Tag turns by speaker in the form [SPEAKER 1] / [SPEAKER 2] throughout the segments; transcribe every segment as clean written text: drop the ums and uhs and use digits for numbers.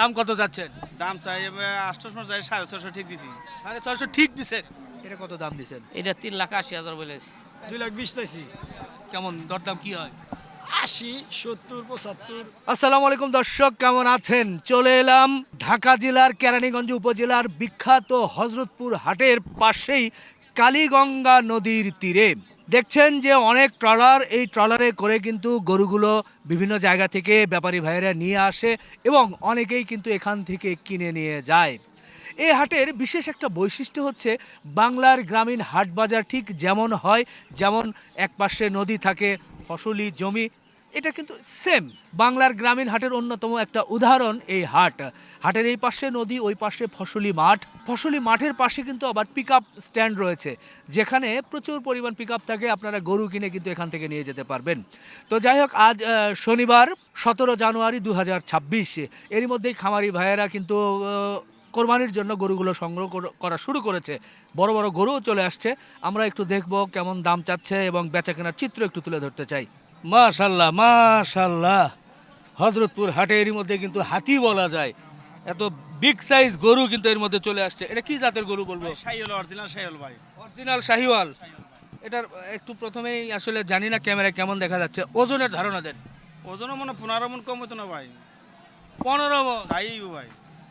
[SPEAKER 1] দাম কত যাচ্ছেন?
[SPEAKER 2] দাম চাই 800 চাই 650 ঠিক দিছি।
[SPEAKER 1] 650 ঠিক দিছেন। এটা কত দাম দিছেন?
[SPEAKER 3] এটা 3,80,000 বলেছে।
[SPEAKER 4] 2,20,000 চাইছি।
[SPEAKER 1] কেমন দরদাম কি হয়?
[SPEAKER 4] 80, 70, 75।
[SPEAKER 1] আসসালামু আলাইকুম দর্শক, কেমন আছেন? চলে এলাম ঢাকা জেলার কেরানীগঞ্জ উপজেলার বিখ্যাত হযরতপুর হাটের পাশেই কালীগঙ্গা নদীর তীরে। দেখছেন যে অনেক ট্রলার, এই ট্রলারে করে কিন্তু গরুগুলো বিভিন্ন জায়গা থেকে ব্যাপারী ভাইয়েরা নিয়ে আসে এবং অনেকেই কিন্তু এখান থেকে কিনে নিয়ে যায়। এই হাটের বিশেষ একটা বৈশিষ্ট্য হচ্ছে বাংলার গ্রামীণ হাট বাজার ঠিক যেমন হয়, যেমন একপাশে নদী থাকে, ফসলি জমি, এটা কিন্তু সেম বাংলার গ্রামীণ হাটের অন্যতম একটা উদাহরণ এই হাট। হাটের এই পাশে নদী, ওই পাশে ফসলি মাঠ, ফসলি মাঠের পাশে কিন্তু আবার পিক আপ স্ট্যান্ড রয়েছে, যেখানে প্রচুর পরিমাণ পিক আপ থাকে, আপনারা গরু কিনে কিন্তু এখান থেকে নিয়ে যেতে পারবেন। তো যাই হোক, আজ শনিবার 17 জানুয়ারি 2026, এরই মধ্যেই খামারি ভাইয়েরা কিন্তু কোরবানির জন্য গরুগুলো সংগ্রহ করা শুরু করেছে। বড় বড় গরুও চলে আসছে। আমরা একটু দেখব কেমন দাম চাচ্ছে এবং বেচা কেনার চিত্র একটু তুলে ধরতে চাই। মাশাল্লাহ মাশাল্লাহ, হযরতপুর হাটে এরই মধ্যে কিন্তু হাতি বলা যায়, এত বিগ সাইজ গরু কিন্তু এর মধ্যে চলে আসছে। এটা কি জাতের গরু বলবো?
[SPEAKER 2] শাহিওয়াল, অরিজিনাল শাহিওয়াল ভাই।
[SPEAKER 1] অরিজিনাল শাহিওয়াল। এটার একটু প্রথমেই আসলে জানি না ক্যামেরায় কেমন দেখা যাচ্ছে, ওজনের ধারণা দেন।
[SPEAKER 2] ওজনও মনে 15 মণ কম হতো না ভাই।
[SPEAKER 1] 15 মণ?
[SPEAKER 2] তাই ভাই।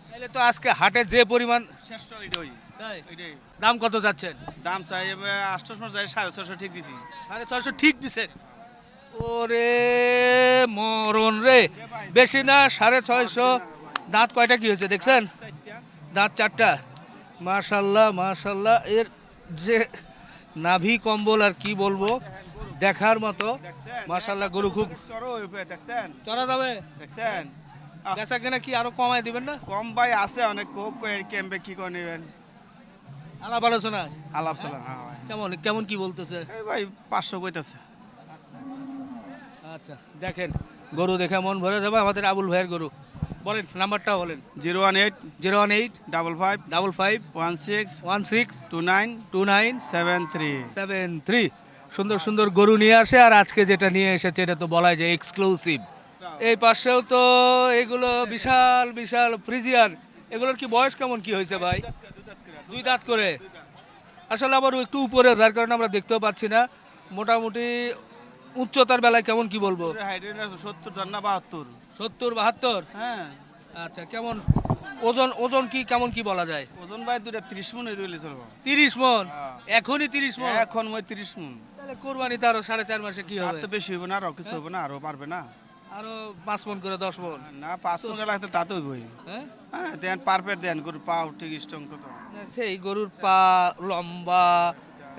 [SPEAKER 1] তাহলে তো আজকে হাটে যে পরিমাণ।
[SPEAKER 2] শ্রেষ্ঠ এটাই।
[SPEAKER 1] তাই?
[SPEAKER 2] এটাই।
[SPEAKER 1] দাম কত যাচ্ছেন?
[SPEAKER 2] দাম চাই 800 চাই 650 ঠিক দিছি।
[SPEAKER 1] 650 ঠিক দিছেন? ওরে মরণ রে, বেশি না, 650। দাঁত কয়টা কি হয়েছে দেখছেন? দাঁত 4টা। মাশাল্লাহ মাশাল্লাহ, এর যে নাভি কম্বল আর কি বলবো, দেখার মতো। মাশাল্লাহ, গরু খুব
[SPEAKER 2] চড়ো দেখছেন?
[SPEAKER 1] চড়া যাবে।
[SPEAKER 2] দেখছেন?
[SPEAKER 1] বেচা কেনা কি আরো কমায় দিবেন না?
[SPEAKER 2] কম ভাই আছে অনেক, কোপ ক্যাম্পে কি করে নেবেন?
[SPEAKER 1] আলাপ আলোচনা
[SPEAKER 2] আলাপ চলা। হ্যাঁ ভাই।
[SPEAKER 1] কেমন কেমন কি বলতেছে?
[SPEAKER 2] এই ভাই 500 কইতাছে।
[SPEAKER 1] আচ্ছা, দেখেন গরু দেখে মন ভরে যাবে। আমাদের আবুল ভাইয়ের গরু। বলেন, নাম্বারটা বলেন।
[SPEAKER 2] 018
[SPEAKER 1] 018
[SPEAKER 2] 55
[SPEAKER 1] 55
[SPEAKER 2] 16
[SPEAKER 1] 16
[SPEAKER 2] 29
[SPEAKER 1] 29
[SPEAKER 2] 73।
[SPEAKER 1] 73। সুন্দর সুন্দর গরু নিয়ে আসে, আর আজকে যেটা নিয়ে এসেছে এটা তো বলাই যায় এক্সক্লুসিভ। এই পাশেও তো এগুলো বিশাল বিশাল ফ্রিজিয়ান। এগুলোর কি বয়স কেমন কি হয়েছে ভাই? 2 দাঁত করে। আসলে আবার একটু উপরে, যার কারণে আমরা দেখতেও পাচ্ছি না। মোটামুটি উচ্চতার বেলায় কেমন কি বলবো?
[SPEAKER 2] 70 না 72।
[SPEAKER 1] 70 72?
[SPEAKER 2] হ্যাঁ।
[SPEAKER 1] আচ্ছা, কেমন ওজন? ওজন কি কেমন কি বলা যায়?
[SPEAKER 2] ওজন ভাই 30 মণ হইলে চলবো।
[SPEAKER 1] 30 মণ?
[SPEAKER 2] হ্যাঁ।
[SPEAKER 1] এখনই 30 মণ?
[SPEAKER 2] এখন মই 30 মণ।
[SPEAKER 1] তাহলে কোরবানিতে আরো 4.5 মাসে কি
[SPEAKER 2] আর
[SPEAKER 1] হবে?
[SPEAKER 2] তো বেশি হইব না, আরো কিছু হইব না, আরো পারবে না।
[SPEAKER 1] আরো 5 মণ করে 10 মণ?
[SPEAKER 2] না 5 মণ লাগতে তা তো হইবই।
[SPEAKER 1] হ্যাঁ,
[SPEAKER 2] হ্যাঁ দেন পারফেক্ট দেন, গরু পাও ঠিক স্ট্রং কত।
[SPEAKER 1] সেই গরুর পা লম্বা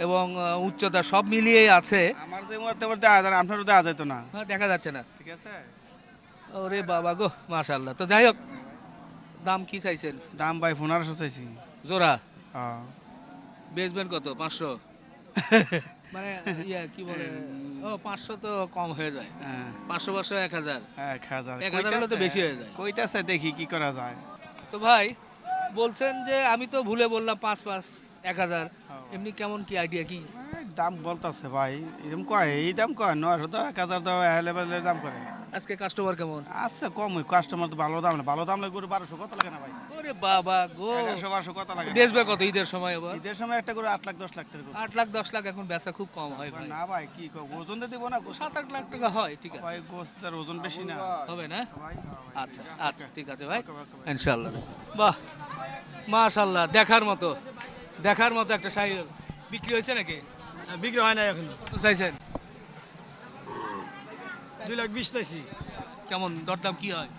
[SPEAKER 1] এবং উচ্চতা সব মিলিয়ে আছে।
[SPEAKER 2] আমার তো মধ্যে মধ্যে দেওয়া যায়, আপনারও দেওয়া যেত না।
[SPEAKER 1] হ্যাঁ, দেখা যাচ্ছে না।
[SPEAKER 2] ঠিক আছে।
[SPEAKER 1] ওরে বাবা গো, মাশাআল্লাহ। তো যাই হোক, দাম কি চাইছেন?
[SPEAKER 2] দাম ভাই 1500 চাইছি।
[SPEAKER 1] জোড়া?
[SPEAKER 2] হ্যাঁ।
[SPEAKER 1] বেচবেন কত? 500? মানে কি বলে, ও 500 তো কম হয়ে যায়।
[SPEAKER 2] হ্যাঁ।
[SPEAKER 1] 500 500 1000।
[SPEAKER 2] 1000
[SPEAKER 1] 1000 হলে তো বেশি হয়ে যায়।
[SPEAKER 2] কইতাছে দেখি কি করা যায়।
[SPEAKER 1] তো ভাই বলছেন যে, আমি তো ভুলে বললাম 5 5 1000, এমনি কেমন কি আইডিয়া কি?
[SPEAKER 2] দাম বলতাছে ভাই, এরকম কয়, এই দাম কয় 900 তো 1000 দাও অ্যাভেলেবল দাম করে।
[SPEAKER 1] আজকে কাস্টমার কেমন?
[SPEAKER 2] আচ্ছা কম, ওই কাস্টমার তো ভালো দাম না, ভালো দাম লাগে গরু 1200 কত লাগে না ভাই?
[SPEAKER 1] ওরে বাবা গো,
[SPEAKER 2] 1100 1200 কত লাগে?
[SPEAKER 1] বেচবে কত ঈদের সময়? আবার
[SPEAKER 2] ঈদের সময় একটা গরু 8 লাখ 10 লাখ টাকা গরু।
[SPEAKER 1] 8 লাখ 10 লাখ এখন বেচা খুব কম হয় ভাই।
[SPEAKER 2] না ভাই কি কও, ওজন দিয়ে দিব না?
[SPEAKER 1] 7 8 লাখ টাকা হয়, ঠিক আছে।
[SPEAKER 2] ভাই গোস্তের ওজন বেশি না
[SPEAKER 1] হবে না?
[SPEAKER 2] ভাই।
[SPEAKER 1] আচ্ছা আচ্ছা, ঠিক আছে ভাই, ইনশাআল্লাহ। বাহ, মাশাআল্লাহ, দেখার মতো, দেখার মতো একটা শাহিওয়াল। বিক্রি হয়েছে নাকি?
[SPEAKER 4] বিক্রি হয় না এখনো।
[SPEAKER 1] কত চাইছেন?
[SPEAKER 4] 2,20,000 চাইছি।
[SPEAKER 1] কেমন দরদাম কি হয়?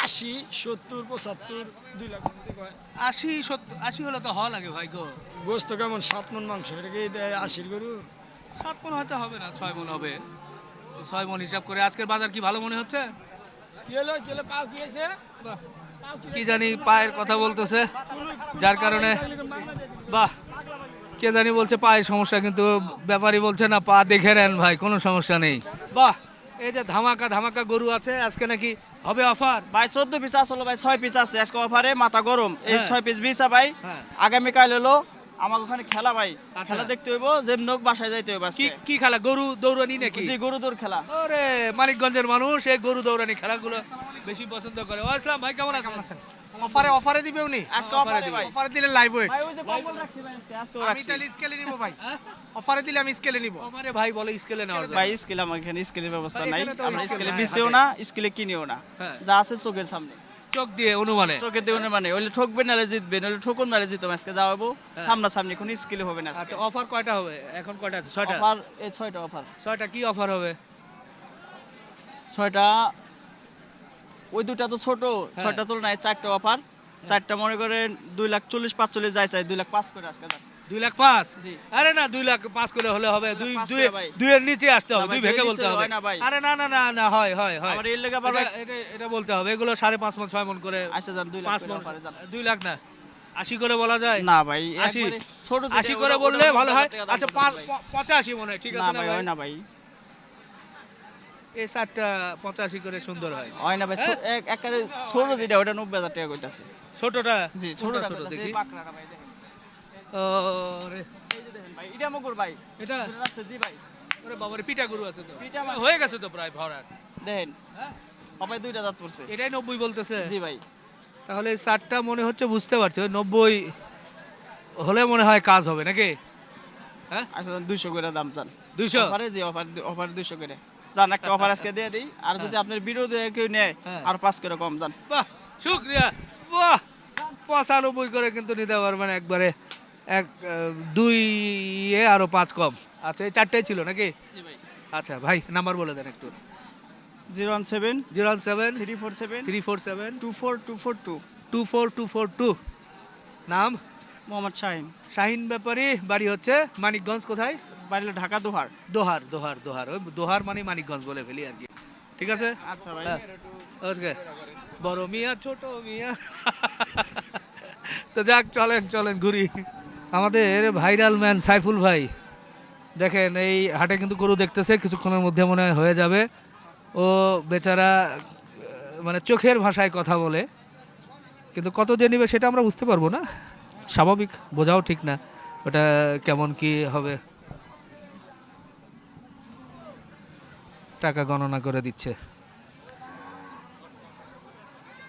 [SPEAKER 4] 80, 70, 75, 2 লাখ মধ্যে কয়।
[SPEAKER 1] 80 70 80 হলে তো হওয়া লাগে ভাই গো।
[SPEAKER 4] গোস্ত কেমন? 7 মণ মাংস। এটা কি 80 গরু?
[SPEAKER 1] 7 মণ হয়তো হবে না, 6 মণ হবে। 6 মণ হিসাব করে আজকের বাজার কি ভালো মনে হচ্ছে?
[SPEAKER 4] কি হলো পাও কি হয়েছে?
[SPEAKER 1] কি জানি পায়ের কথা বলতেছে, যার কারণে বাহ, কে জানি বলছে পায়ের সমস্যা, কিন্তু ব্যাপারী বলছে না, পা দেখে নেন ভাই, কোনো সমস্যা নেই। বাহ, এই যে ধামাকা ধামাকা গরু আছে আজকে, নাকি হবে অফার?
[SPEAKER 5] ভাই 14 পিস আসলো ভাই, 6 পিস আছে আজকে অফারে, মাথা গরম। এই
[SPEAKER 1] হ্যাঁ।
[SPEAKER 5] 6 পিস বিছা ভাই।
[SPEAKER 1] হ্যাঁ।
[SPEAKER 5] আগামীকাল হলো আমার ওখানে খেলা ভাই, খেলা দেখতে হইব, যেমন হোক বাসায় যাইতে হইব
[SPEAKER 1] কি
[SPEAKER 5] আজকে।
[SPEAKER 1] কি খেলা, গরু দৌড়ানি নাকি?
[SPEAKER 5] জি, গরু দৌড় খেলা।
[SPEAKER 1] ওরে মানিকগঞ্জের মানুষ এই গরু দৌড়ানি খেলাগুলো বেশি পছন্দ করে। ওয়া আসসালাম ভাই, কেমন আছেন?
[SPEAKER 6] অফারে দিবে উনি
[SPEAKER 5] আজকে অফারে ভাই।
[SPEAKER 6] অফারে দিলে লাইভ ওয়েট
[SPEAKER 5] ভাই ওই যে কম্বল রাখছি ভাই, আজকেও
[SPEAKER 6] আমি
[SPEAKER 5] রাখছি।
[SPEAKER 6] তাহলে স্কেলে নিব ভাই অফারে দিলে আমি স্কেলে নিব
[SPEAKER 1] আমারে ভাই বলে স্কেলে নেওয়া যায়।
[SPEAKER 5] ভাই স্কেল আমার এখানে স্কেলের ব্যবস্থা
[SPEAKER 1] ভাই,
[SPEAKER 5] নাই,
[SPEAKER 1] এখানে তো
[SPEAKER 5] আমরা
[SPEAKER 1] স্কেল
[SPEAKER 5] স্কেলে
[SPEAKER 1] নাই,
[SPEAKER 5] বেচিও
[SPEAKER 1] হাটে।
[SPEAKER 5] না, স্কেলে কিনিও না,
[SPEAKER 1] হ্যাঁ।
[SPEAKER 5] যা আছে চোখের সামনে।
[SPEAKER 1] চোখ দিয়ে অনুমানে।
[SPEAKER 5] চোখের দেউনে মানে ওইলে ঠকবে নালে জিতবে, নইলে ঠকুন নালে জিতবে, আজকে যাওয়াবো সামনাসামনি, কোনো স্কেলে হবে না আজকে।
[SPEAKER 1] আচ্ছা, অফার কয়টা হবে এখন? কয়টা আছে? 6টা।
[SPEAKER 5] অফার এই 6টা অফার।
[SPEAKER 1] 6টা কি অফার হবে?
[SPEAKER 5] 6টা ওই দুটা তো ছোট, 6টা তুলনায় 4টা অফার। 4টা মনে করেন 2,40,45 যায় চাই, 2,05,000 করে আজকে যাক।
[SPEAKER 1] 2,05,000?
[SPEAKER 5] জি।
[SPEAKER 1] আরে না, 2,05,000 করে হলে হবে।
[SPEAKER 5] 2,05,000
[SPEAKER 1] দুই
[SPEAKER 5] ভাই।
[SPEAKER 1] দুইয়ের নিচে আসতে হবে,
[SPEAKER 5] না ভাই,
[SPEAKER 1] দুই ভেঙে
[SPEAKER 5] দুইয়ের
[SPEAKER 1] বলতে
[SPEAKER 5] নিচে
[SPEAKER 1] হবে।
[SPEAKER 5] হয় না ভাই।
[SPEAKER 1] আরে না না না না, হয় হয় হয়।
[SPEAKER 5] আবার এর লেগে আবার
[SPEAKER 1] এটা- এটা- এটা বলতে হবে, এগুলো 5.5 মন 6 মন করে।
[SPEAKER 5] আসে যান 2 লাখ
[SPEAKER 1] 5
[SPEAKER 5] করে
[SPEAKER 1] মন,
[SPEAKER 5] অফারে যান।
[SPEAKER 1] 2 লাখ না, 80 করে বলা যায়?
[SPEAKER 5] না ভাই,
[SPEAKER 1] 80
[SPEAKER 5] একবারে ছোট যেটা,
[SPEAKER 1] 80 করে
[SPEAKER 5] ওটা-
[SPEAKER 1] বললে
[SPEAKER 5] ওটা
[SPEAKER 1] ভালো হয়।
[SPEAKER 5] 50,000 টাকা দাম
[SPEAKER 1] আচ্ছা,
[SPEAKER 5] পড়বে ভাই।
[SPEAKER 1] 85 মনে হয়, ঠিক
[SPEAKER 5] না
[SPEAKER 1] আছে না
[SPEAKER 5] ভাই,
[SPEAKER 1] ভাই?
[SPEAKER 5] হয় না ভাই,
[SPEAKER 1] এই 7টা 85 করে সুন্দর হয়।
[SPEAKER 5] হয় না ভাই, একবারে ছোট যেটা ওটা 90,000 টাকা কইতাছে।
[SPEAKER 1] ছোটটা?
[SPEAKER 5] জি,
[SPEAKER 1] কোনটা
[SPEAKER 5] ছোটটা
[SPEAKER 1] ছোট
[SPEAKER 5] কইতাছে,
[SPEAKER 1] দেখি।
[SPEAKER 5] এই পাকড়াটা ভাই দেখেন।
[SPEAKER 1] ওরে,
[SPEAKER 5] এই যে দেখেন ভাই, এটা মগুর ভাই,
[SPEAKER 1] এটা?
[SPEAKER 5] এটা যাচ্ছে, জি ভাই,
[SPEAKER 1] ওরে বাবারে, পিটা গরু আছে তো।
[SPEAKER 5] পিটা মানে-
[SPEAKER 1] হয়ে গেছে তো প্রায় ভরাট।
[SPEAKER 5] দেখেন
[SPEAKER 1] হ্যাঁ,
[SPEAKER 5] সবাই 2টা দাঁত পড়ছে।
[SPEAKER 1] এটাই 90 বলতেছে।
[SPEAKER 5] জি ভাই,
[SPEAKER 1] তাহলে এই 7টা মনে হচ্ছে, বুঝতে পারছি ওই 90 হলে মনে হয় কাজ হবে নাকি? হ্যাঁ,
[SPEAKER 5] আচ্ছা 200 করে দাম জান।
[SPEAKER 1] 200?
[SPEAKER 5] অফারে জি, অফার 200 করে জান, একটা অফার আজকে দিয়ে দিই, আর যদি আপনার বিরোধী কেউ নেয়
[SPEAKER 1] হ্যাঁ।
[SPEAKER 5] আর 5 করে কম জান।
[SPEAKER 1] বাহ, শুক্রিয়া। বাহ, 95 করে কিন্তু নিতে পারবেন একবারে। 2 আরো 5 কম। আচ্ছা, এই 4টাই ছিল নাকি?
[SPEAKER 5] জি ভাই,
[SPEAKER 1] আচ্ছা ভাই, নাম্বার বলে দেন একটু।
[SPEAKER 5] 017
[SPEAKER 1] 017
[SPEAKER 5] 347
[SPEAKER 1] 347
[SPEAKER 5] 24242।
[SPEAKER 1] 24242। নাম?
[SPEAKER 5] মোহাম্মদ শাহিন,
[SPEAKER 1] শাহিন ব্যাপারী, বাড়ি হচ্ছে মানিকগঞ্জ। কোথায়?
[SPEAKER 5] বাড়ি হলো ঢাকা দোহার।
[SPEAKER 1] দোহার। দোহার দোহার ওই দোহার মানে মানিকগঞ্জ বলে ফেলি আর কি। ঠিক আছে,
[SPEAKER 5] আচ্ছা ভাই,
[SPEAKER 1] হ্যাঁ। ওকে, বড় মিয়া ছোট মিয়া। তো যাক, চলেন চলেন ঘুরি। আমাদের ভাইরাল ম্যান সাইফুল ভাই, দেখেন এই হাটে কিন্তু গরু দেখতেছে, কিছুক্ষণের মধ্যে মনে হয় হয়ে যাবে। ও বেচারা মানে চোখের ভাষায় কথা বলে, কিন্তু কত দিয়ে নিবে সেটা আমরা বুঝতে পারবো না। স্বাভাবিক, বোঝাও ঠিক না ওটা কেমন কি হবে। টাকা গণনা করে দিচ্ছে,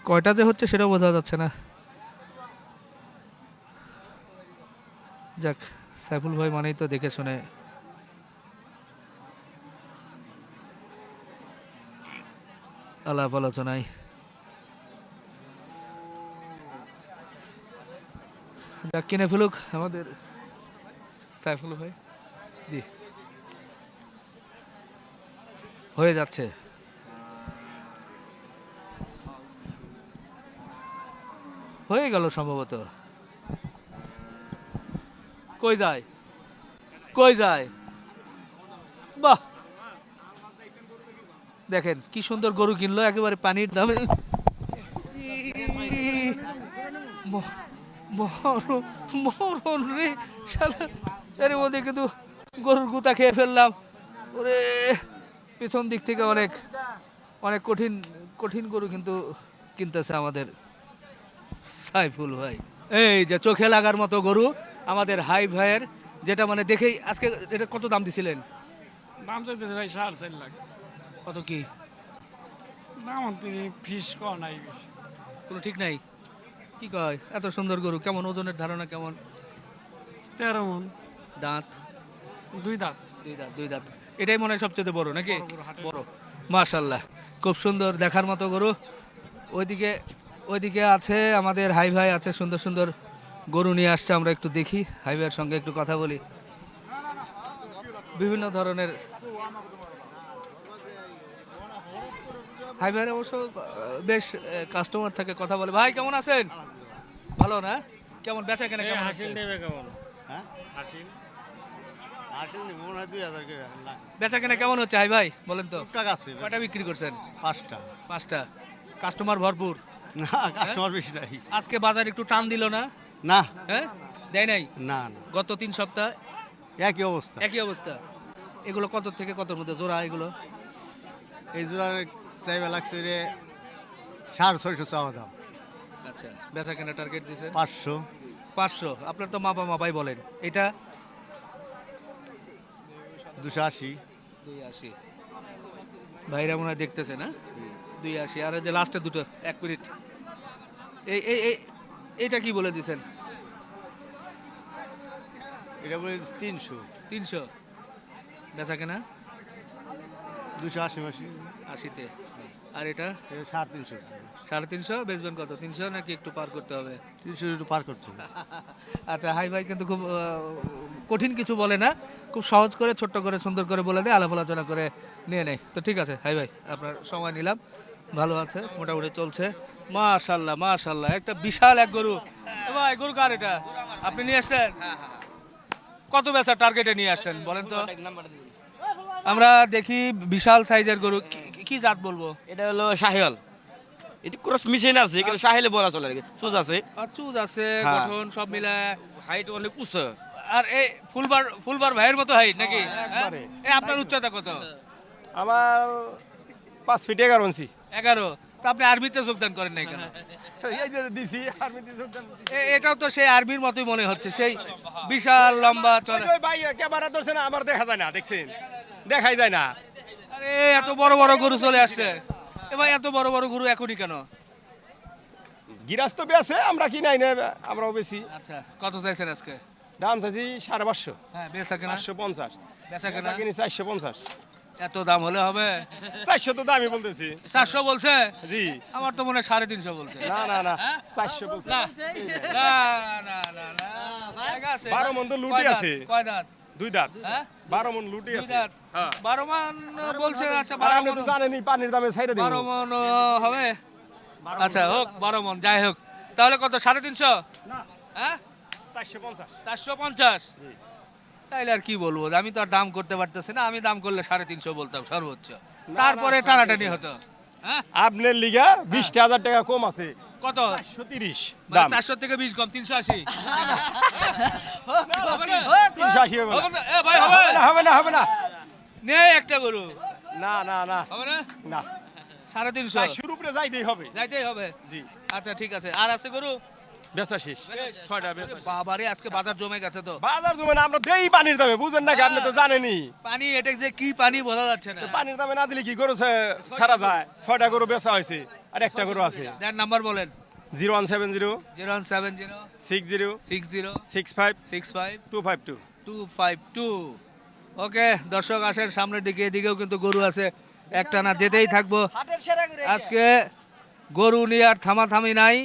[SPEAKER 1] কয়টা যে হচ্ছে সেটাও বোঝা যাচ্ছে না। যাক, সাইফুল ভাই মানেই তো দেখে শুনে আলাপ আলোচনায়। যাক, কিনে ফেলুক আমাদের সাইফুল ভাই। জি, হয়ে যাচ্ছে। হয়ে গেল সম্ভবত। কই যায়, কই যায়? বাহ, দেখেন কি সুন্দর গরু কিনলো একেবারে পানির দামে। মরণ রে শালা, এর মধ্যে কিন্তু গরুর গুতা খেয়ে ফেললাম। ওরে, পিছন দিক থেকে অনেক অনেক কঠিন কঠিন গরু কিন্তু কিনতেছে আমাদের সাইফুল ভাই। এই যে চোখে লাগার মতো গরু আমাদের হাই ভাইয়ের, যেটা মানে দেখেই আজকে। এটা কত দাম দিছিলেন?
[SPEAKER 4] দাম চাইতেছে ভাই 4.5 লাখ।
[SPEAKER 1] কত কি?
[SPEAKER 4] দাম তিনি ফিস কম নাই বেশি।
[SPEAKER 1] কোনো ঠিক নাই। কি কয়, এত সুন্দর গরু কেমন, ওজনের ধারণা কেমন?
[SPEAKER 4] 13 মন,
[SPEAKER 1] দাঁত?
[SPEAKER 4] 2 দাঁত।
[SPEAKER 1] 2 দাঁত। 2 দাঁত, এটাই মনে হয় সবচেয়ে বড় নাকি?
[SPEAKER 4] বড় গরু, হাটের
[SPEAKER 1] বড়, মাশাল্লাহ, খুব সুন্দর দেখার মতো গরু। ওইদিকে ওইদিকে আছে আমাদের হাই ভাই, আছে সুন্দর সুন্দর গরু নিয়ে আসছে, আমরা একটু দেখি, হাই ভাইয়ের সঙ্গে একটু কথা বলি। বিভিন্ন ধরনের হাই ভাইয়ের অবশ্য বেশ কাস্টমার থাকে, কথা বলে। ভাই কেমন আছেন? ভালো না? কেমন বেচা কেনা কেমন হচ্ছে? বেচা কেনা কেমন হচ্ছে হাই ভাই, বলেন তো? কয়টা বিক্রি করছেন?
[SPEAKER 2] 5টা।
[SPEAKER 1] 5টা। কাস্টমার ভরপুর?
[SPEAKER 2] না, কাস্টমার বেশি নাই।
[SPEAKER 1] আজকে বাজার একটু টান দিল না?
[SPEAKER 2] না
[SPEAKER 1] হ্যাঁ, দেয় নাই?
[SPEAKER 2] না না,
[SPEAKER 1] গত 3 সপ্তাহ
[SPEAKER 2] একই অবস্থা।
[SPEAKER 1] একই অবস্থা। এগুলো কত থেকে কতর মধ্যে জোড়া এগুলো?
[SPEAKER 2] এই জোড়া চাইবা লাগছে রে 650 চাওয়া দাম।
[SPEAKER 1] আচ্ছা, বেচা কেনা টার্গেট দিয়েছেন?
[SPEAKER 2] 500।
[SPEAKER 1] 500 আপনার তো মাপাই বলেন। এটা
[SPEAKER 2] 280
[SPEAKER 1] 280 ভাইরা মনে হয় দেখতেছে না 280 আর এই যে লাস্টে দুটো 1 মিনিট এইটা কি বলে দিছেন?
[SPEAKER 2] এটা বলে 300
[SPEAKER 1] 300 বেচা কেনা
[SPEAKER 2] 280 মাসি
[SPEAKER 1] 80-তে। আর এটা
[SPEAKER 2] 350
[SPEAKER 1] 350 বেচবেন কত? 300 নাকি একটু পার করতে হবে?
[SPEAKER 2] 300 একটু পার করতে হবে।
[SPEAKER 1] আচ্ছা হাই ভাই কিন্তু খুব কঠিন কিছু বলে না, খুব সহজ করে ছোট্ট করে সুন্দর করে বলে দেয়, আলাপ আলোচনা করে নিয়ে নেয়। তো ঠিক আছে হাই ভাই, আপনার সময় নিলাম, ভালো আছে, মোটামুটি চলছে। মাশাল্লাহ মাশাল্লাহ, একটা বিশাল এক গরু। এ ভাই গরু কার এটা? আপনি নিয়ে আসছেন? কত বেচার টার্গেটে নিয়ে আসছেন বলেন তো? আমরা দেখি বিশাল সাইজের গরু। কি জাত বলবো?
[SPEAKER 7] এটা হলো শাহিওয়াল। এটি ক্রস মিশন আছে কিন্তু শাহিলে বলা চলে আর কি। চুজ আছে,
[SPEAKER 1] আর চুজ আছে,
[SPEAKER 7] হ্যাঁ।
[SPEAKER 1] গঠন সব মিলে।
[SPEAKER 7] হাইট অনেক উঁচু।
[SPEAKER 1] আর এই ফুলবার ভাইয়ের মতো হাইট নাকি? হ্যাঁ? এই আপনার উচ্চতা কত?
[SPEAKER 8] আমার 5 ফিট 11 ইঞ্চি।
[SPEAKER 1] 11। তো আপনি আর্মিতে যোগদান করেন নাই কেন?
[SPEAKER 8] এই যে দিছি আর্মিতে যোগদান দিছি।
[SPEAKER 1] এটাও তো সেই আর্মির মতোই মনে হচ্ছে, সেই বিশাল লম্বা চড়া।
[SPEAKER 8] ওই ভাই ক্যামেরা ধরছে না, আমার দেখা যায় না, দেখছেন? দেখাই যায় না।
[SPEAKER 1] আরে এত বড় বড় গরু চলে আসছে। এ ভাই এত বড় বড় গরু এখনই কেন?
[SPEAKER 8] গিরাস্ত বেছে, আমরা কি নাই না, আমরাও বেশি।
[SPEAKER 1] আচ্ছা কত চাইছেন আজকে?
[SPEAKER 8] দাম চাইছি 550,
[SPEAKER 1] হ্যাঁ বেচা কেনা?
[SPEAKER 8] 550,
[SPEAKER 1] বেচা কেনা?
[SPEAKER 8] কিনি 450।
[SPEAKER 1] এত দাম হলে হবে?
[SPEAKER 8] 400 তো দামই বলতেছি।
[SPEAKER 1] 400 বলছে?
[SPEAKER 8] জি।
[SPEAKER 1] আমার তো মনে হয় 350 বলছে।
[SPEAKER 8] না না না, 400 বলছি।
[SPEAKER 1] না না না না না, জায়গা আছে।
[SPEAKER 8] 12 মণ তো লুটি
[SPEAKER 1] কয় দাঁত?
[SPEAKER 8] আছে।
[SPEAKER 1] কয় দাঁত?
[SPEAKER 8] 2 দাঁত।
[SPEAKER 1] হ্যাঁ
[SPEAKER 8] 12 মণ লুটি
[SPEAKER 1] দুই
[SPEAKER 8] আছে।
[SPEAKER 1] দাঁত?
[SPEAKER 8] হ্যাঁ।
[SPEAKER 1] 12 মান বলছে। আচ্ছা
[SPEAKER 8] আর
[SPEAKER 1] 12
[SPEAKER 8] আপনি
[SPEAKER 1] মণ,
[SPEAKER 8] তো জানেনই পানির দামে ছাইড়ে দিন।
[SPEAKER 1] 12 মণ হবে? আচ্ছা হোক 12 মণ, যাই হোক। তাহলে কত? 350?
[SPEAKER 8] না,
[SPEAKER 1] হ্যাঁ
[SPEAKER 8] 450।
[SPEAKER 1] 450।
[SPEAKER 8] জি।
[SPEAKER 1] তাইলে আর কি বলবো, আমি তো আর দাম করতে পারতেছি না। আমি দাম করলে 350 বলতাম সর্বোচ্চ, তারপরে টানাটানি হতো। হ্যাঁ
[SPEAKER 8] আপনার লিগা 20,000 টাকা কম আছে।
[SPEAKER 1] কত?
[SPEAKER 8] 430
[SPEAKER 1] মানে
[SPEAKER 8] দাম।
[SPEAKER 1] 400 থেকে 20 কম, 380। হবে না?
[SPEAKER 8] 380 হবে
[SPEAKER 1] হবে
[SPEAKER 8] না।
[SPEAKER 1] না? এ ভাই হবে?
[SPEAKER 8] হবে না, হবে না।
[SPEAKER 1] নে একটা গরু।
[SPEAKER 8] না না না
[SPEAKER 1] হবে না?
[SPEAKER 8] না,
[SPEAKER 1] 350
[SPEAKER 8] শুরু উপরে যাইতেই হবে।
[SPEAKER 1] যাইতেই হবে।
[SPEAKER 8] জি,
[SPEAKER 1] আচ্ছা ঠিক আছে। আর আছে গরু?
[SPEAKER 8] বেচা শেষ। 6টা বেচা শেষ।
[SPEAKER 1] বাবারে আজকে বাজার জমে গেছে তো।
[SPEAKER 8] বাজার জমে না, আমরা দেই পানির দামে, বুঝেন না? আপনি তো জানেনই।
[SPEAKER 1] পানি, এটা যে কি পানি বোঝা যাচ্ছে না।
[SPEAKER 8] পানির দামে না দিলে কি গরু ছাড়া যায়? 6টা গরু বেচা হয়েছে, আর একটা গরু আছে।
[SPEAKER 1] দেন নাম্বার বলেন।
[SPEAKER 8] 0170
[SPEAKER 1] 0170
[SPEAKER 8] 60
[SPEAKER 1] 60
[SPEAKER 8] 65
[SPEAKER 1] 65
[SPEAKER 8] 252।
[SPEAKER 1] 252। ওকে দর্শক আসেন সামনের দিকে, এদিকেও কিন্তু গরু আছে, একটা না যেতেই থাকবো। আজকে গরু নিয়ে আর থামাথামি নাই,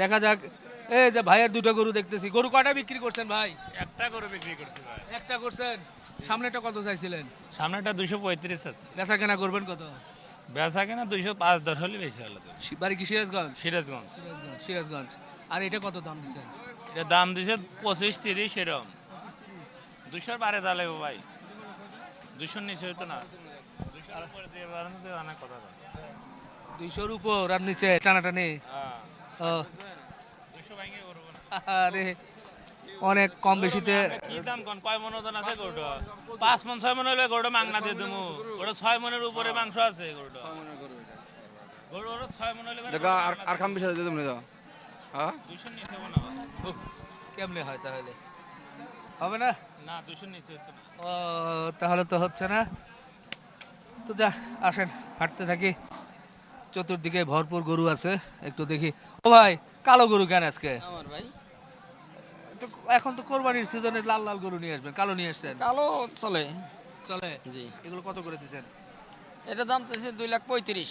[SPEAKER 1] দেখা যাক। এই যে ভাইয়ের দুটো গরু দেখতেছি, গরু কয়টা বিক্রি করছেন ভাই?
[SPEAKER 9] একটা করে বিক্রি করছি ভাই।
[SPEAKER 1] একটা করছেন। সামনেটা কত চাইছিলেন?
[SPEAKER 9] সামনেটা 235 আছে।
[SPEAKER 1] বেচা কেনা করবেন কত?
[SPEAKER 9] বেচা কেনা 205-10 হলে বেশি হলো তো।
[SPEAKER 1] বাড়ি কি সিরাজগঞ্জ?
[SPEAKER 9] সিরাজগঞ্জ।
[SPEAKER 1] সিরাজগঞ্জ। আর এটা কত দাম দিচ্ছেন?
[SPEAKER 9] এটা দাম দিছে 25-30 এরকম। 200 বারে দালে ভাই। 200 নিচে হইতো না। 200 উপরে দিয়ে বাড়ানো তো অনেক কথা।
[SPEAKER 1] 200-র উপর আর নিচে টানাটানি।
[SPEAKER 9] হ্যাঁ।
[SPEAKER 1] ও
[SPEAKER 9] 200 ভাঙে করব না।
[SPEAKER 1] আরে অনেক কম বেশিতে।
[SPEAKER 9] কি দাম কোন কয় মন ওজন আছে গরুটা? 5 মন 6 মন হলে গরুটা মাংনা দিয়ে দেবো। ওটা 6 মনের উপরে মাংস আছে গরুটা। 6 মনের গরু এটা। গরু ওটা 6 মন হলে
[SPEAKER 7] দেখা আর কাম বিষয় দিতে মনে দাও। হ্যাঁ
[SPEAKER 9] 200 নিচে হবে না ভাই।
[SPEAKER 1] কেমনে হয় তাহলে? হবে না?
[SPEAKER 9] না 200 নিচে হতো না।
[SPEAKER 1] ও তাহলে তো হচ্ছে না। তো যা আসেন হাঁটতে থাকি, চতুর্দিকে ভরপুর গরু আছে, একটু দেখি। ও ভাই কালো গরু কেন আজকে?
[SPEAKER 3] আমার ভাই
[SPEAKER 1] তো এখন তো কোরবানির সিজনে লাল লাল গরু নিয়ে আসবেন, কালো নিয়ে আসছেন।
[SPEAKER 3] কালো চলে।
[SPEAKER 1] চলে?
[SPEAKER 3] জি।
[SPEAKER 1] এগুলো কত করে দিচ্ছেন?
[SPEAKER 3] এটা দাম তো 2,35,000।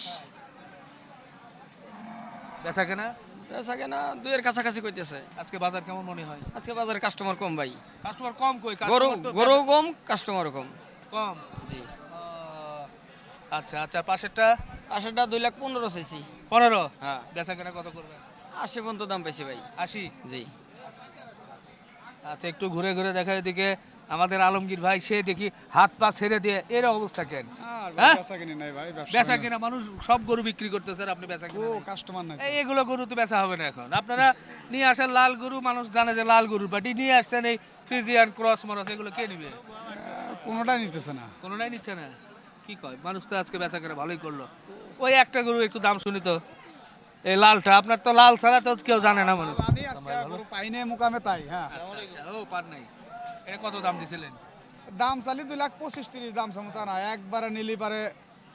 [SPEAKER 1] বেচা কেনা?
[SPEAKER 3] বেচা কেনা 2 এর কাছাকাছি কইতেছে।
[SPEAKER 1] আজকে বাজার কেমন মনে হয়?
[SPEAKER 3] আজকে বাজারে কাস্টমার কম ভাই।
[SPEAKER 1] কাস্টমার কম কই?
[SPEAKER 3] গরু
[SPEAKER 1] কাস্টমার তো
[SPEAKER 3] গরু কম, কাস্টমারও কম।
[SPEAKER 1] কম।
[SPEAKER 3] জি।
[SPEAKER 1] আচ্ছা আচ্ছা, পাশেরটা?
[SPEAKER 3] পাশেরটা 2,15,000 চাইছি।
[SPEAKER 1] 15।
[SPEAKER 3] হ্যাঁ।
[SPEAKER 1] বেচা কেনা কত করবে?
[SPEAKER 3] 80 পর্যন্ত দাম পাইছি ভাই।
[SPEAKER 1] 80।
[SPEAKER 3] জি।
[SPEAKER 1] আচ্ছা একটু ঘুরে ঘুরে দেখা, এদিকে আমাদের আলমগীর ভাই, সে দেখি হাত পা ছেড়ে দিয়ে, এর অবস্থা কেন? হ্যাঁ? বেচা কিনা মানুষ সব গরু বিক্রি করতেছে, আর আপনি বেচা কিনা নাই।
[SPEAKER 2] কাস্টমার নাই।
[SPEAKER 1] এগুলো গরু তো বেচা হবে না এখন। আপনারা নিয়ে আসেন লাল গরু, মানুষ জানে যে লাল গরুর পাটি নিয়ে আসছেন, এই ফ্রিজিয়ান ক্রস মরস এগুলো কে নিবে?
[SPEAKER 2] কোনোটাই নিতেছে না।
[SPEAKER 1] কোনোটাই নিচ্ছে না। কি কয় মানুষ, তো আজকে বেচা কেনা ভালোই করলো। ওই একটা গরু একটু দাম শুনি তো, এই লালটা। আপনার তো লাল ছাড়া তো কেউ জানে না মানুষ। সালাম ভাই ভালো
[SPEAKER 4] পাইনে মুকামে তাই হ্যাঁ
[SPEAKER 1] ও পার নাই এটা কত দাম দিছিলেন
[SPEAKER 4] দাম চালি 2,25,30 দাম সমতা না একবারে নিলি পারে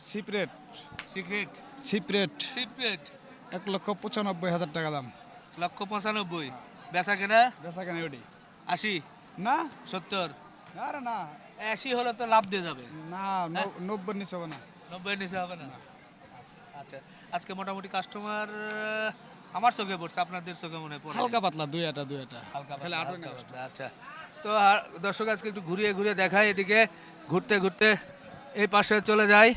[SPEAKER 4] সিপ্রেট
[SPEAKER 1] সিক্রেট
[SPEAKER 4] সিপ্রেট
[SPEAKER 1] সিক্রেট
[SPEAKER 4] 1,95,000 টাকা দাম
[SPEAKER 1] 1,95,000 বেচা কেনা
[SPEAKER 4] বেচা কেন ওটি
[SPEAKER 1] 80
[SPEAKER 4] না
[SPEAKER 1] 70
[SPEAKER 4] আরে না
[SPEAKER 1] 80 হলে তো লাভ দিয়ে যাবে
[SPEAKER 4] না 90 নিচে হবে না
[SPEAKER 1] 90 এর নিচে হবে না আচ্ছা আজকে মোটামুটি কাস্টমার আমার চোখে পড়ছে আপনাদের চোখে মনে পড়ে
[SPEAKER 4] হালকা পাতলা দুই একটা
[SPEAKER 1] হালকা
[SPEAKER 4] খালি
[SPEAKER 1] পাতলা,
[SPEAKER 4] আটো
[SPEAKER 1] হালকা
[SPEAKER 4] না
[SPEAKER 1] পাতলা, আচ্ছা তো দর্শক আজকে একটু ঘুরিয়ে ঘুরিয়ে দেখাই এদিকে ঘুরতে ঘুরতে এই পাশে চলে যাই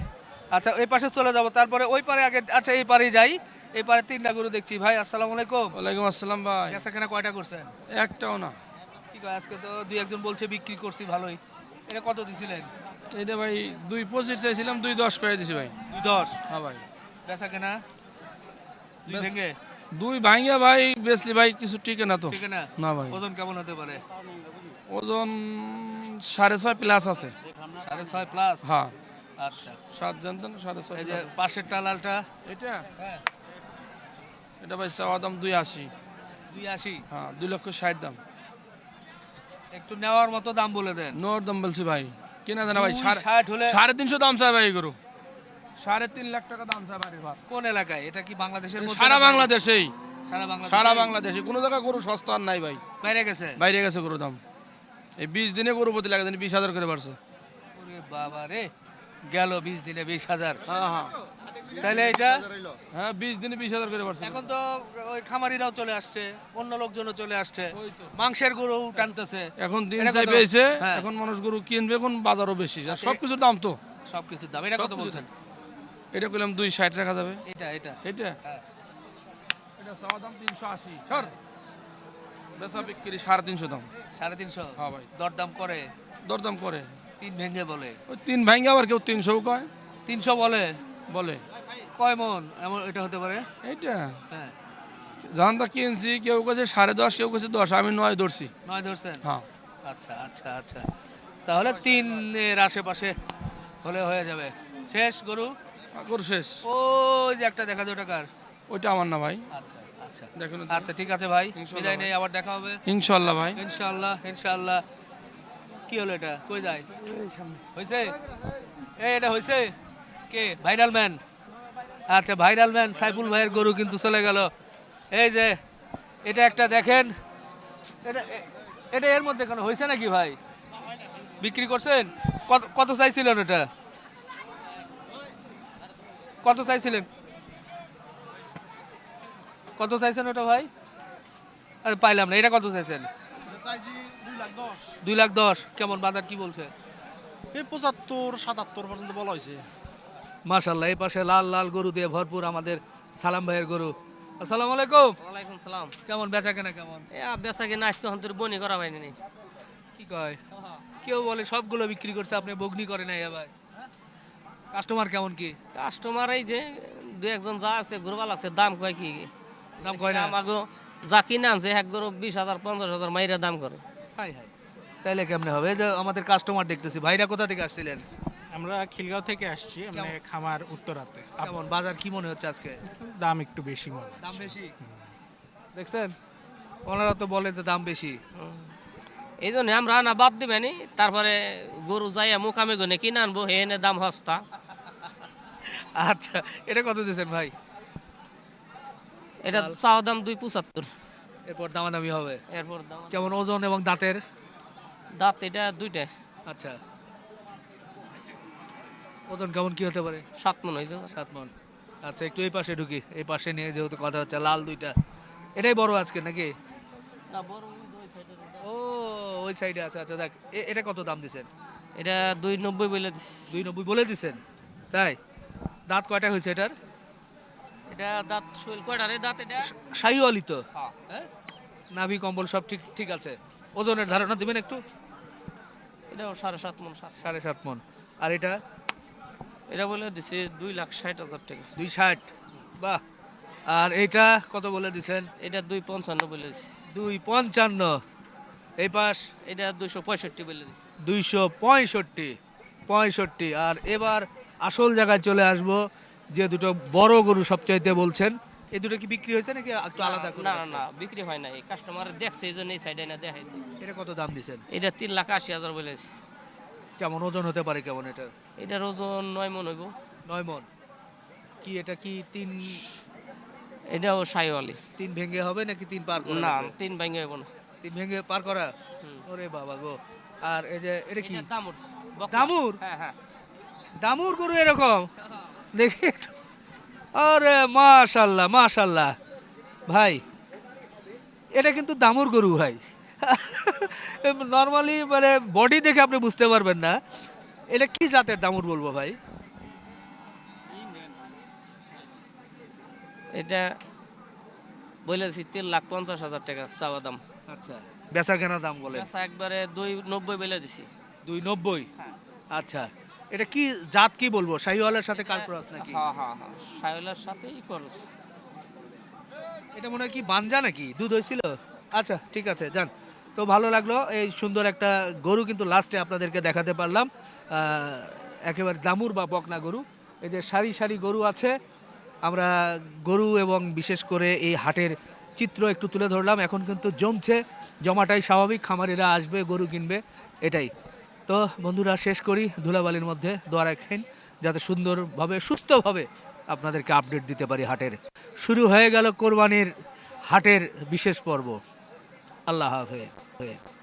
[SPEAKER 1] আচ্ছা এই পাশে চলে যাব তারপরে ওই পারে আগে আচ্ছা এই পারেই যাই এই পারে তিনটা গরু দেখছি ভাই আসসালামু আলাইকুম
[SPEAKER 7] ওয়ালাইকুম আসসালাম ভাই
[SPEAKER 1] বেচা কেনা কয়টা করছেন
[SPEAKER 7] একটাও না
[SPEAKER 1] কি কয় আজকে তো দুই একজন বলছে বিক্রি করছি ভালোই এটা কত দিছিলেন
[SPEAKER 7] এটা ভাই 2.25 চাইছিলাম 2.10 করে দিছি ভাই
[SPEAKER 1] 10
[SPEAKER 7] হ্যাঁ ভাই
[SPEAKER 1] বেচা কেনা দুই
[SPEAKER 7] বেচা-
[SPEAKER 1] ভেঙে
[SPEAKER 7] দুই ভাঙ্গা ভাই বেচলি ভাই কিছু টিকে না তো
[SPEAKER 1] ঠিক না
[SPEAKER 7] না ভাই
[SPEAKER 1] ওজন কেমন হতে পারে
[SPEAKER 7] ওজন 6.5 প্লাস আছে
[SPEAKER 1] 6.5 প্লাস
[SPEAKER 7] হ্যাঁ
[SPEAKER 1] আচ্ছা
[SPEAKER 7] 7 জানতেন 6.5
[SPEAKER 1] এই যে পাশের টালালটা
[SPEAKER 7] এটা
[SPEAKER 1] হ্যাঁ
[SPEAKER 7] এটা ভাই চাওয়া দাম 2.80
[SPEAKER 1] 280
[SPEAKER 7] হ্যাঁ 2,60,000 দাম
[SPEAKER 1] একটু নেওয়ার মতো দাম বলে দেন
[SPEAKER 7] নোর দাম বলছি ভাই কেনা জানা ভাই
[SPEAKER 1] 260 হলে
[SPEAKER 7] 350 দাম চাই ভাই এগুলো 3.5 লাখ টাকা দাম চাই বাড়ির ভাত
[SPEAKER 1] কোন এলাকায় এটা কি বাংলাদেশের মধ্যে
[SPEAKER 7] সারা
[SPEAKER 1] না বাইরে?
[SPEAKER 7] বাংলাদেশেই
[SPEAKER 1] সারা বাংলাদেশ
[SPEAKER 7] সারা বাংলাদেশে কোনো জায়গায় গরু সস্তা আর নাই ভাই
[SPEAKER 1] বাইরে গেছে
[SPEAKER 7] বাইরে গেছে গরু দাম এই 20 দিনে গরু প্রতি লাগে 20,000 করে বাড়ছে
[SPEAKER 1] ওরে বাবা রে গেল 20 দিনে 20,000
[SPEAKER 7] হ্যাঁ হ্যাঁ
[SPEAKER 1] তাহলে এটা
[SPEAKER 7] হ্যাঁ 20 দিনে 20,000 করে বাড়ছে
[SPEAKER 1] এখন তো ওই খামারিরাও চলে আসছে অন্য লোকজনও চলে আসছে
[SPEAKER 7] ওই তো।
[SPEAKER 1] মাংসের গরু টানতেছে
[SPEAKER 7] এখন দিন
[SPEAKER 1] এটা
[SPEAKER 7] চাই
[SPEAKER 1] কত?
[SPEAKER 7] পেয়েছে
[SPEAKER 1] হ্যাঁ।
[SPEAKER 7] এখন মানুষ গরু কিনবে এখন বাজারও বেশি আর সবকিছুর দাম তো
[SPEAKER 1] সবকিছুর দাম এটা কত
[SPEAKER 7] সবকিছুর
[SPEAKER 1] বলছেন
[SPEAKER 7] এটা কইলাম 260 রাখা যাবে
[SPEAKER 1] এটা এটা
[SPEAKER 7] এটা
[SPEAKER 1] হ্যাঁ।
[SPEAKER 7] এটা চাওয়া দাম 380 সর বেচা বিক্রি 350 দাম
[SPEAKER 1] 350
[SPEAKER 7] হ্যাঁ ভাই
[SPEAKER 1] দরদাম করে
[SPEAKER 7] দরদাম করে
[SPEAKER 1] 3 ভেঙে বলে
[SPEAKER 7] ওই 3 ভাঙ্গা আবার কেউ 300 কয়
[SPEAKER 1] 300 বলে
[SPEAKER 7] বলে
[SPEAKER 1] কয় মন এমন এটা হতে পারে
[SPEAKER 7] এইটা
[SPEAKER 1] হ্যাঁ
[SPEAKER 7] যখন তা কিনছি কেউ কাছে 10.5 কেউ কাছে 10 আমি 9 ধরছি
[SPEAKER 1] 9 ধরছেন
[SPEAKER 7] হ্যাঁ
[SPEAKER 1] আচ্ছা আচ্ছা আচ্ছা তাহলে 3 এর আশেপাশে হলে হয়ে যাবে শেষ গরু
[SPEAKER 7] গরু শেষ
[SPEAKER 1] ওই যে একটা দেখা যায় টাকার
[SPEAKER 7] ওইটা আমার না ভাই
[SPEAKER 1] আচ্ছা আচ্ছা
[SPEAKER 7] দেখুন
[SPEAKER 1] আচ্ছা ঠিক আছে ভাই
[SPEAKER 7] ইনশাআল্লাহ
[SPEAKER 1] বিদায়
[SPEAKER 7] ভাই।
[SPEAKER 1] নেই আবার দেখা হবে
[SPEAKER 7] ইনশাআল্লাহ ভাই
[SPEAKER 1] ইনশাআল্লাহ ইনশাআল্লাহ কি হলো এটা কই যায় হইছে এই এটা হইছে কে ভাইরাল ম্যান আচ্ছা ভাইরাল ম্যান সাইফুল ভাইয়ের গরু কিন্তু চলে গেল এই যে এটা একটা দেখেন এটা এটা এর মধ্যে কেন হয়েছে নাকি ভাই বিক্রি করছেন কত কত চাইছিলেন এটা কত চাইছিলেন কত চাইছেন ওটা ভাই আরে পাইলাম না এটা কত চাইছেন
[SPEAKER 6] চাইছি 2,10,000
[SPEAKER 1] 2,10,000 কেমন বাজার কি বলছে
[SPEAKER 6] এই 75-77 পর্যন্ত বলা হয়েছে
[SPEAKER 1] মাশাল্লাহ এই পাশে লাল লাল গরু দিয়ে ভরপুর আমাদের সালাম ভাইয়ের গরু আসসালামু আলাইকুম
[SPEAKER 3] ওয়ালাইকুম সালাম
[SPEAKER 1] কেমন বেচা কেনা কেমন
[SPEAKER 3] এ বেচা কিনা আজকে হন্তর বনি করা হয়নি
[SPEAKER 1] কি কয় কেউ বলে সবগুলো বিক্রি করছে আপনি বগনি করে নাই ভাই কাস্টমার কেমন কি
[SPEAKER 3] কাস্টমার এই যে দু একজন যা আছে ঘুরবা লাগছে দাম কয় কি
[SPEAKER 1] দাম কয় না
[SPEAKER 3] আমাগো যা কিনে আনছে এক গরু 20,000 15,000 মাইরা দাম করে
[SPEAKER 1] হাই হাই তাইলে কেমনে হবে এই যে আমাদের কাস্টমার দেখতেছি ভাইরা কোথা থেকে আসছিলেন
[SPEAKER 10] আমরা খিলগাঁও থেকে আসছি মানে খামার উত্তরাতে
[SPEAKER 1] কেমন বাজার কি মনে হচ্ছে আজকে
[SPEAKER 10] দাম একটু বেশি মনে
[SPEAKER 1] দাম বেশি দেখছেন ওনারা তো বলে যে দাম বেশি
[SPEAKER 3] এই জন্য আমরা না বাদ দিবেনি তারপরে গরু যাইয়া মুখামে গনে কিনে আনবো হে এনে দাম সস্তা
[SPEAKER 1] আচ্ছা এটা কত দিয়েছেন ভাই
[SPEAKER 3] এটা চাওয়া দাম 2.75
[SPEAKER 1] এরপর দামাদামি হবে
[SPEAKER 3] এরপর দাম
[SPEAKER 1] কেমন ওজন এবং দাঁতের
[SPEAKER 3] দাঁত এটা দুইটা
[SPEAKER 1] আচ্ছা ওজন কেমন কি হতে পারে
[SPEAKER 3] 7 মন হইতো
[SPEAKER 1] 7 মন আচ্ছা একটু এই পাশে ঢুকি এই পাশে নিয়ে যেহেতু কথা হচ্ছে লাল দুইটা এটাই বড় আজকে নাকি
[SPEAKER 3] না বড় ওই সাইডে
[SPEAKER 1] ও ওই সাইডে আছে আচ্ছা দেখ এটা কত দাম দিছেন
[SPEAKER 3] এটা 2.90 বলে দিছি
[SPEAKER 1] 290 বলে দিছেন তাই দাঁত কয়টা হয়েছে এটার
[SPEAKER 3] এটা দাঁত শৈল কয়টা রে দাঁত এটা
[SPEAKER 1] শাহিওয়ালি তো হ্যাঁ নাভি কম্বল সব ঠিক ঠিক আছে ওজনের ধারণা দিবেন একটু
[SPEAKER 3] এটাও 7.5 মন
[SPEAKER 1] 7.5 মন আর এটা
[SPEAKER 3] এটা বলে দিছি 2,60,000 টাকা
[SPEAKER 1] 260 বাহ আর এইটা কত বলে দিছেন
[SPEAKER 3] এটা 2.55 বলে দিছি
[SPEAKER 1] 255 এই পাশ
[SPEAKER 3] এটা 265 বলে দিছি
[SPEAKER 1] 265 আর এবার আসল জায়গায় চলে আসব যে দুটো বড় গরু সবচাইতে বলছেন এই দুটো কি বিক্রি হয়েছে নাকি একটু আলাদা করে
[SPEAKER 3] না না
[SPEAKER 1] রাখছেন?
[SPEAKER 3] না বিক্রি হয় নাই, কাস্টমার দেখছে এই জন্য এই সাইডে না দেখাইছে।
[SPEAKER 1] এটা কত দাম দিছেন?
[SPEAKER 3] এটা 3,80,000 বলেছে।
[SPEAKER 1] কেমন ওজন হতে পারে কেমন এটা?
[SPEAKER 3] এটার ওজন 9 মন হইব।
[SPEAKER 1] 9 মণ। কি এটা কি তিন
[SPEAKER 3] এটাও সাইওয়ালি।
[SPEAKER 1] ভেঙে হবে নাকি 3 পার করা
[SPEAKER 3] না
[SPEAKER 1] লাগবে?
[SPEAKER 3] 3 ভাঙে হইব না।
[SPEAKER 1] 3 ভেঙে পার করা?
[SPEAKER 3] হুম।
[SPEAKER 1] ওরে বাবা গো। আর এই যে এটা কি
[SPEAKER 3] এটা দামুর। বকনা।
[SPEAKER 1] দামুর?
[SPEAKER 3] হ্যাঁ হ্যাঁ।
[SPEAKER 1] দামুর গরু এরকম দেখি একটু। আরে মাশাল্লাহ মাশাল্লাহ ভাই, এটা কিন্তু দামুর গরু ভাই। নর্মালি মানে বডি দেখে আপনি বুঝতে পারবেন না এটা কি জাতের দামুর বলবো ভাই।
[SPEAKER 3] এটা বলেছি 3,50,000 টাকা চাওয়া দাম।
[SPEAKER 1] আচ্ছা, বেচা কেনা দাম বলেন?
[SPEAKER 3] বেচা একবারে 2,90 বলে দিছি।
[SPEAKER 1] 290।
[SPEAKER 3] হ্যাঁ।
[SPEAKER 1] আচ্ছা, এটা কি জাত কি বলবো, শাহিওয়ালের সাথে কাল ক্রস নাকি?
[SPEAKER 3] হ্যাঁ হ্যাঁ হ্যাঁ, সাইওয়ালের সাথেই করস।
[SPEAKER 1] এটা মনে হয় কি বানজা নাকি, দুধ হয়েছিল? আচ্ছা ঠিক আছে যান। তো ভালো লাগলো, এই সুন্দর একটা গরু কিন্তু লাস্টে আপনাদেরকে দেখাতে পারলাম। একেবারে দামুর বা বকনা গরু। এই যে সারি সারি গরু আছে, আমরা গরু এবং বিশেষ করে এই হাটের চিত্র একটু তুলে ধরলাম। এখন কিন্তু জমছে, জমাটাই স্বাভাবিক, খামারিরা আসবে গরু কিনবে, এটাই। তো বন্ধুরা শেষ করি ধুলাবালির মধ্যে, দোয়া রাখেন যাতে সুন্দরভাবে সুস্থভাবে আপনাদেরকে আপডেট দিতে পারি হাটের। শুরু হয়ে গেল কোরবানির হাটের বিশেষ পর্ব। আল্লাহ হাফেজ।